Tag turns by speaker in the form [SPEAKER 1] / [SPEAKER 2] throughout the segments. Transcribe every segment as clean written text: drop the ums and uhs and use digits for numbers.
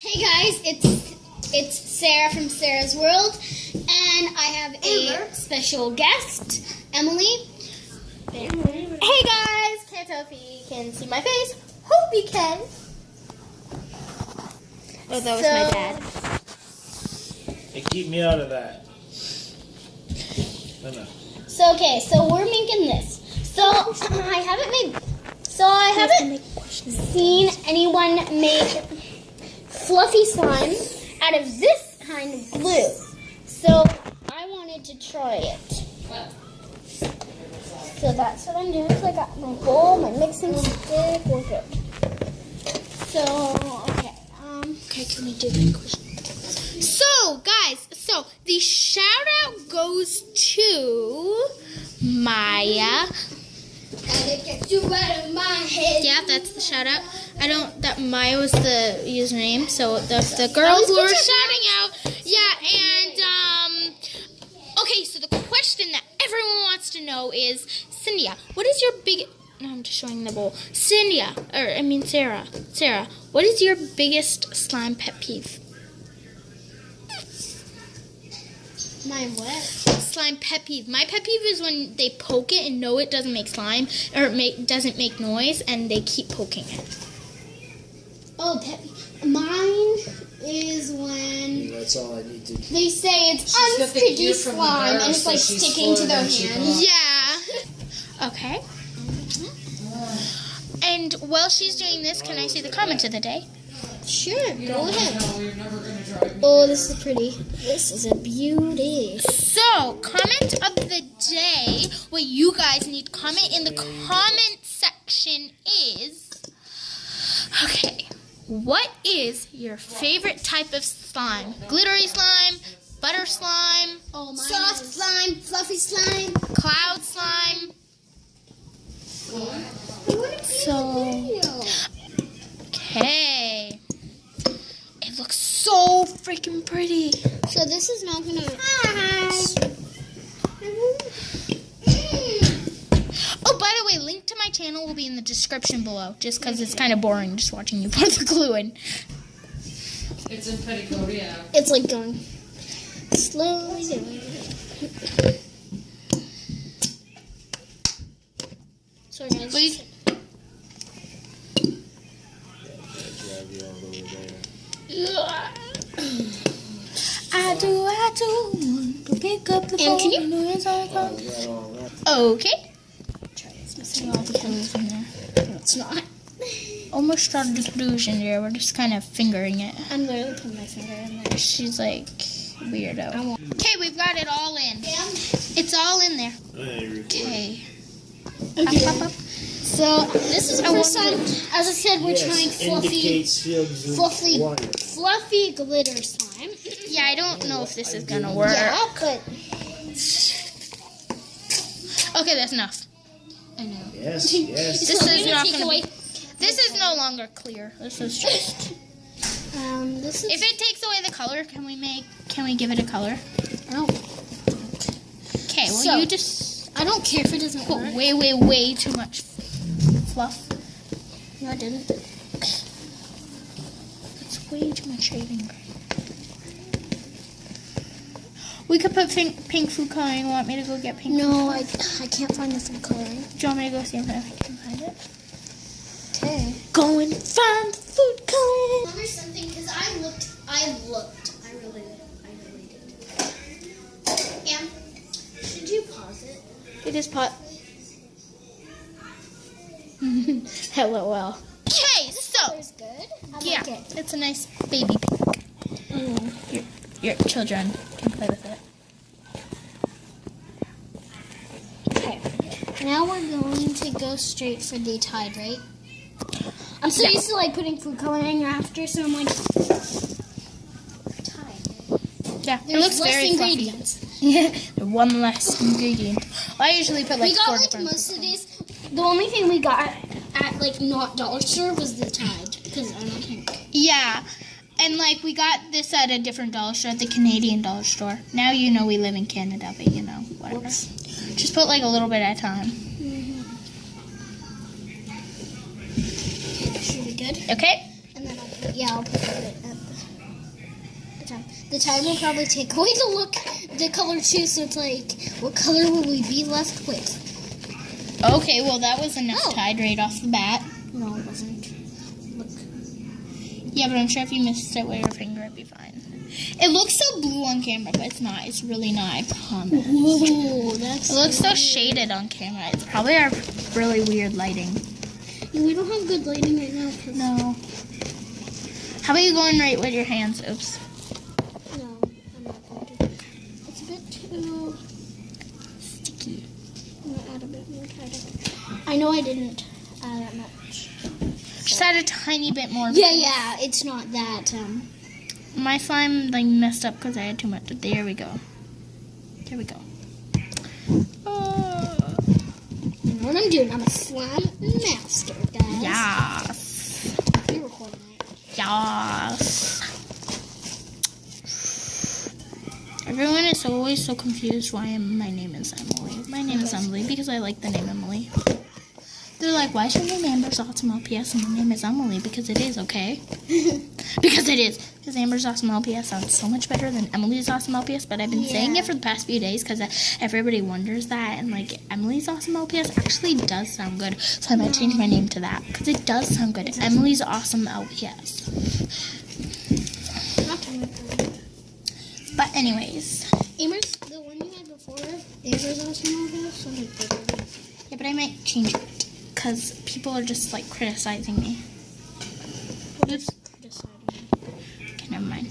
[SPEAKER 1] Hey guys, it's Sarah from Sarah's World, and I have a special guest, Emily. Hey guys, can't tell if you can see my face. Hope you can. Oh, that was my dad.
[SPEAKER 2] Hey, keep me out of that. No.
[SPEAKER 1] So we're making this. I haven't seen anyone make fluffy slime out of this kind of glue. So I wanted to try it. So that's what I'm doing. So I got my bowl, my mixing stick, we're good. So, okay.
[SPEAKER 3] Okay, can we do that question?
[SPEAKER 4] So, guys, the shout out goes to Maya.
[SPEAKER 1] Gotta get you out of my head.
[SPEAKER 4] Yeah, that's the shout out. That Maya was the username, so that's the girl who we're shouting out. Yeah, and, okay, so the question that everyone wants to know is, Cynthia, what is your no, I'm just showing the bowl. Sarah, what is your biggest slime pet peeve?
[SPEAKER 1] My what?
[SPEAKER 4] Slime pet peeve. My pet peeve is when they poke it and know it doesn't make slime, or doesn't make noise, and they keep poking it.
[SPEAKER 1] Oh, pet peeve. Mine is when
[SPEAKER 2] That's all I need to do.
[SPEAKER 1] they say it's unsticky slime and it's like sticking to their hand.
[SPEAKER 4] Yeah. Okay. And while she's doing this, can I see the comment of the day?
[SPEAKER 1] Sure, go ahead. Oh, this is pretty. This is a beauty.
[SPEAKER 4] So, comment of the day, what you guys need to comment in the comment section is, okay, what is your favorite type of slime? Glittery slime, butter slime,
[SPEAKER 1] Soft slime, fluffy slime.
[SPEAKER 4] cloud slime? So, okay. It looks so freaking pretty.
[SPEAKER 1] So this is not gonna.
[SPEAKER 4] Oh, by the way, link to my channel will be in the description below, just because it's kind of boring just watching you put the glue in.
[SPEAKER 3] It's in petticoat, yeah.
[SPEAKER 1] It's like going slowly down. Sorry, guys.
[SPEAKER 4] Wait. I do want to pick up the phone.
[SPEAKER 1] Can you?
[SPEAKER 4] Okay.
[SPEAKER 1] Try this.
[SPEAKER 4] See all the glues in there.
[SPEAKER 1] No, it's not.
[SPEAKER 4] Almost started the glues in there. We're just kind of fingering it.
[SPEAKER 1] I'm literally putting my finger in there.
[SPEAKER 4] She's like weirdo. Okay, we've got it all in.
[SPEAKER 1] Yeah.
[SPEAKER 4] It's all in there. Okay.
[SPEAKER 1] Okay.
[SPEAKER 4] Up.
[SPEAKER 1] So this is the first time, as I said, we're trying fluffy glitter slime.
[SPEAKER 4] Yeah, I don't know if this is gonna work.
[SPEAKER 1] Yeah, but
[SPEAKER 4] Okay, that's enough.
[SPEAKER 1] I know.
[SPEAKER 2] Yes.
[SPEAKER 4] This is not
[SPEAKER 1] take
[SPEAKER 4] gonna
[SPEAKER 1] away.
[SPEAKER 4] be. This is no longer clear. This is just.
[SPEAKER 1] This is.
[SPEAKER 4] If it takes away the color, can we give it a color?
[SPEAKER 1] Oh.
[SPEAKER 4] Okay, well
[SPEAKER 1] So-
[SPEAKER 4] you just
[SPEAKER 1] I don't care if it doesn't
[SPEAKER 4] put
[SPEAKER 1] work.
[SPEAKER 4] way too much fluff.
[SPEAKER 1] No, I didn't.
[SPEAKER 4] That's way too much shaving cream. We could put pink food coloring. Want me to go get pink?
[SPEAKER 1] No, I can't find the food coloring.
[SPEAKER 4] Do you want me to go see if I can find it?
[SPEAKER 1] Okay.
[SPEAKER 4] Go and find the food coloring.
[SPEAKER 1] Tell me something, because I really did. Em, should you pause it?
[SPEAKER 4] It is pot. LOL. Okay, so
[SPEAKER 1] It's good. I
[SPEAKER 4] yeah,
[SPEAKER 1] like it.
[SPEAKER 4] it's a nice baby pink. Your children can play with it.
[SPEAKER 1] Okay. Now we're going to go straight for the tide, right? I'm so used to like putting food coloring after, so I'm like tide.
[SPEAKER 4] Yeah,
[SPEAKER 1] There's
[SPEAKER 4] it looks
[SPEAKER 1] less
[SPEAKER 4] very
[SPEAKER 1] ingredients.
[SPEAKER 4] One less ingredient. I usually put like
[SPEAKER 1] We got
[SPEAKER 4] 4
[SPEAKER 1] like
[SPEAKER 4] different.
[SPEAKER 1] most of these. The only thing we got at like not dollar store was the tide, because I don't think.
[SPEAKER 4] Yeah, and like we got this at a different dollar store, at the Canadian dollar store. Now you know we live in Canada, but you know whatever.
[SPEAKER 1] Whoops.
[SPEAKER 4] Just put like a little bit at a time.
[SPEAKER 1] Should be good.
[SPEAKER 4] Okay.
[SPEAKER 1] And then I'll put it at the the tide will probably take away the color too. So it's like, what color will we be left with?
[SPEAKER 4] Okay, well that was enough tide right off the bat.
[SPEAKER 1] No, it wasn't. Look.
[SPEAKER 4] Yeah, but I'm sure if you missed it with your finger, it'd be fine. It looks so blue on camera, but it's not. It's really not, I promise.
[SPEAKER 1] Whoa, that's.
[SPEAKER 4] It looks so shaded on camera. It's probably our really weird lighting.
[SPEAKER 1] Yeah, we don't have good lighting right now.
[SPEAKER 4] No. How about you going right with your hands? Oops.
[SPEAKER 1] No, I'm not going to. It's a bit too
[SPEAKER 4] Sticky.
[SPEAKER 1] I'm gonna add a bit more tide. I know I didn't add that much.
[SPEAKER 4] Just add a tiny bit more.
[SPEAKER 1] Yeah, it's not that.
[SPEAKER 4] My slime like messed up because I had too much. There we go. There we go.
[SPEAKER 1] You know what I'm doing? I'm a slime master, guys.
[SPEAKER 4] Yes.
[SPEAKER 1] You're recording it.
[SPEAKER 4] Yes. Everyone is always so confused why my name is Emily. My name is Emily because I like the name Emily. They're like, why is your name Amber's Awesome LPS and your name is Emily? Because it is, okay? Because it is. Because Amber's Awesome LPS sounds so much better than Emily's Awesome LPS, but I've been saying it for the past few days because everybody wonders that, and like, Emily's Awesome LPS actually does sound good, so I might change my name to that, because it does sound good. Emily's Awesome LPS. But anyways.
[SPEAKER 1] Amber's, the one you had before, Amber's Awesome LPS, something better.
[SPEAKER 4] Yeah, but I might change it. Because people are just like criticizing me.
[SPEAKER 1] Just deciding.
[SPEAKER 4] Okay, never mind.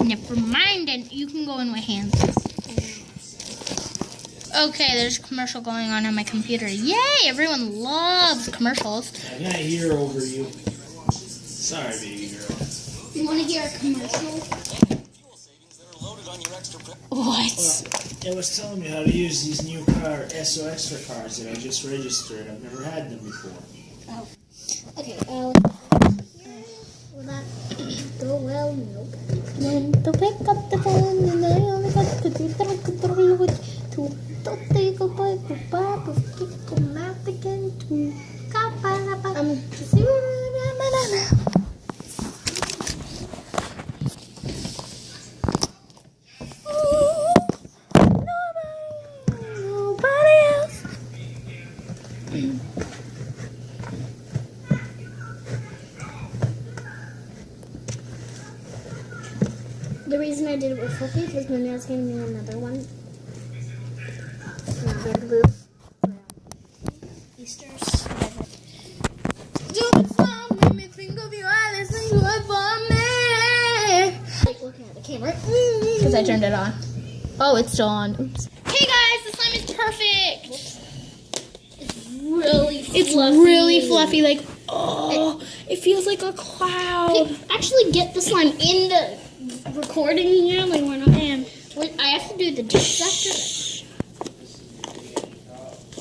[SPEAKER 4] Never mind, and you can go in with hands. Okay, there's a commercial going on my computer. Yay! Everyone loves commercials.
[SPEAKER 2] I got here over you. Sorry, baby girl.
[SPEAKER 1] You want to hear a commercial?
[SPEAKER 4] What?
[SPEAKER 2] It was telling me how to use these new SO Extra cards that I just registered. I've never had them before.
[SPEAKER 1] Oh. Okay, will that go well? Nope.
[SPEAKER 4] When to pick up the phone and I only got to do to take a bite of Papa, kick him out again to nobody else.
[SPEAKER 1] The reason I did it with Fluffy was when I was going to be another one. Belliveau. Easter's.
[SPEAKER 4] Don't make me think of you, Alice, and good for me.
[SPEAKER 1] Like looking at the camera.
[SPEAKER 4] Because I turned it on. Oh, it's still on. Oops. Hey guys, the slime is perfect.
[SPEAKER 1] It's really fluffy.
[SPEAKER 4] It's really fluffy. Like, oh, it feels like a cloud.
[SPEAKER 1] Actually, get the slime in the recording here. Like we're not. And I have to do the dishes after.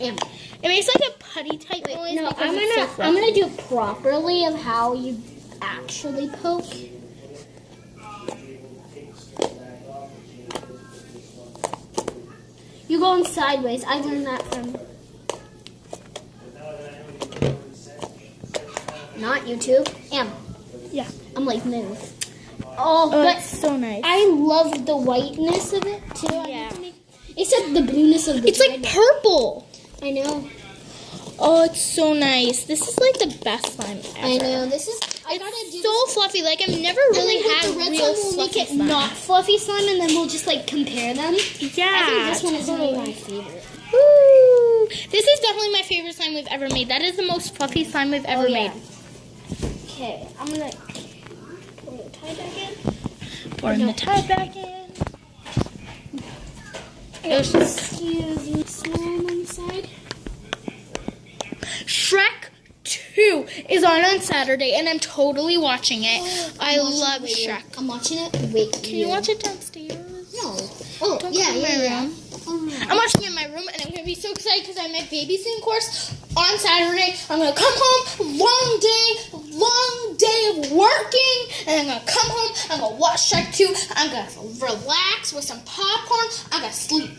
[SPEAKER 4] It makes like a putty type noise.
[SPEAKER 1] No,
[SPEAKER 4] because
[SPEAKER 1] I'm
[SPEAKER 4] it's so
[SPEAKER 1] gonna do it properly of how you actually poke. You going sideways. I learned that from not YouTube.
[SPEAKER 4] Yeah.
[SPEAKER 1] I'm like move. Oh, but
[SPEAKER 4] it's so nice.
[SPEAKER 1] I love the whiteness of it too.
[SPEAKER 4] Yeah.
[SPEAKER 1] Except the blueness of the.
[SPEAKER 4] It's like purple.
[SPEAKER 1] I know.
[SPEAKER 4] Oh, it's so nice. This is like the best slime ever.
[SPEAKER 1] I know. This is. I gotta do
[SPEAKER 4] It's so fluffy. Like I've never
[SPEAKER 1] And
[SPEAKER 4] really
[SPEAKER 1] then
[SPEAKER 4] had
[SPEAKER 1] with the red
[SPEAKER 4] real
[SPEAKER 1] slime, we'll make
[SPEAKER 4] fluffy
[SPEAKER 1] it
[SPEAKER 4] slime.
[SPEAKER 1] not fluffy slime, and then we'll just like compare them.
[SPEAKER 4] Yeah.
[SPEAKER 1] I think this one is
[SPEAKER 4] totally.
[SPEAKER 1] my favorite.
[SPEAKER 4] Woo! This is definitely my favorite slime we've ever made. That is the most fluffy slime we've ever made.
[SPEAKER 1] Okay, I'm gonna pull the tie back in.
[SPEAKER 4] Pouring the tie back in.
[SPEAKER 1] Excuse me, slime on the side.
[SPEAKER 4] Shrek 2 is on Saturday, and I'm totally watching it. I love Shrek.
[SPEAKER 1] I'm watching it. Wait.
[SPEAKER 4] Can you watch it downstairs?
[SPEAKER 1] No. Oh,
[SPEAKER 4] Don't
[SPEAKER 1] yeah,
[SPEAKER 4] come in my
[SPEAKER 1] yeah.
[SPEAKER 4] room.
[SPEAKER 1] Oh,
[SPEAKER 4] I'm watching it in my room, and I'm going to be so excited because I have my babysitting course on Saturday. I'm going to come home, long day of working, and I'm going to come home, I'm going to watch Shrek 2, I'm going to relax with some popcorn, I'm going to sleep.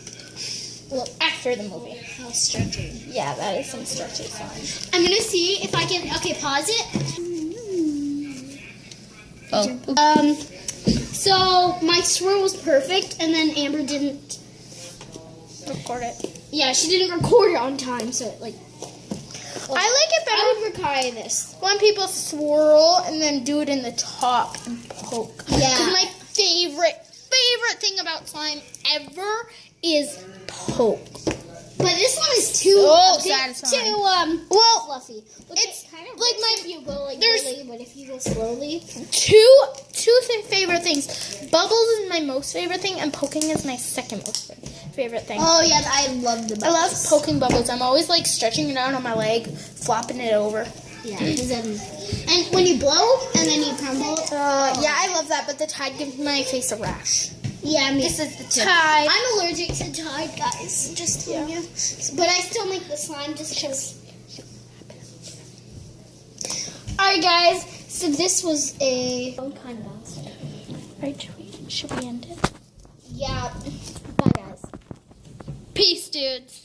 [SPEAKER 4] Well, after the movie.
[SPEAKER 1] How stretchy.
[SPEAKER 4] Yeah, that is some stretchy slime.
[SPEAKER 1] I'm gonna see if I can. Okay, pause it.
[SPEAKER 4] Oh.
[SPEAKER 1] So my swirl was perfect, and then Amber didn't.
[SPEAKER 4] Record it.
[SPEAKER 1] Yeah, she didn't record it on time, so it, like.
[SPEAKER 4] I like it better
[SPEAKER 1] I would retry this.
[SPEAKER 4] when people swirl and then do it in the top and poke.
[SPEAKER 1] Yeah.
[SPEAKER 4] 'Cause my favorite thing about slime ever is poke.
[SPEAKER 1] But this one is too
[SPEAKER 4] So
[SPEAKER 1] a bit
[SPEAKER 4] satisfying.
[SPEAKER 1] too
[SPEAKER 4] Well,
[SPEAKER 1] fluffy. Look,
[SPEAKER 4] it's
[SPEAKER 1] it kind of
[SPEAKER 4] like
[SPEAKER 1] like if you go like
[SPEAKER 4] there's-
[SPEAKER 1] really, but if you go slowly.
[SPEAKER 4] two favorite things. Bubbles is my most favorite thing, and poking is my second most favorite thing.
[SPEAKER 1] Oh yeah, I love the
[SPEAKER 4] I love
[SPEAKER 1] bubbles.
[SPEAKER 4] poking bubbles. I'm always like stretching it out on my leg, flopping it over.
[SPEAKER 1] Yeah, 'cause then, and when you blow and then you crumble.
[SPEAKER 4] Yeah, I love that, but the Tide gives my face a rash.
[SPEAKER 1] Yeah, me.
[SPEAKER 4] This is the Tide.
[SPEAKER 1] I'm allergic to Tide, guys. Just telling you. But I still make the slime just because. Alright, guys. So this was a kind of else.
[SPEAKER 4] Right, should we end it?
[SPEAKER 1] Yeah. Bye, guys.
[SPEAKER 4] Peace, dudes.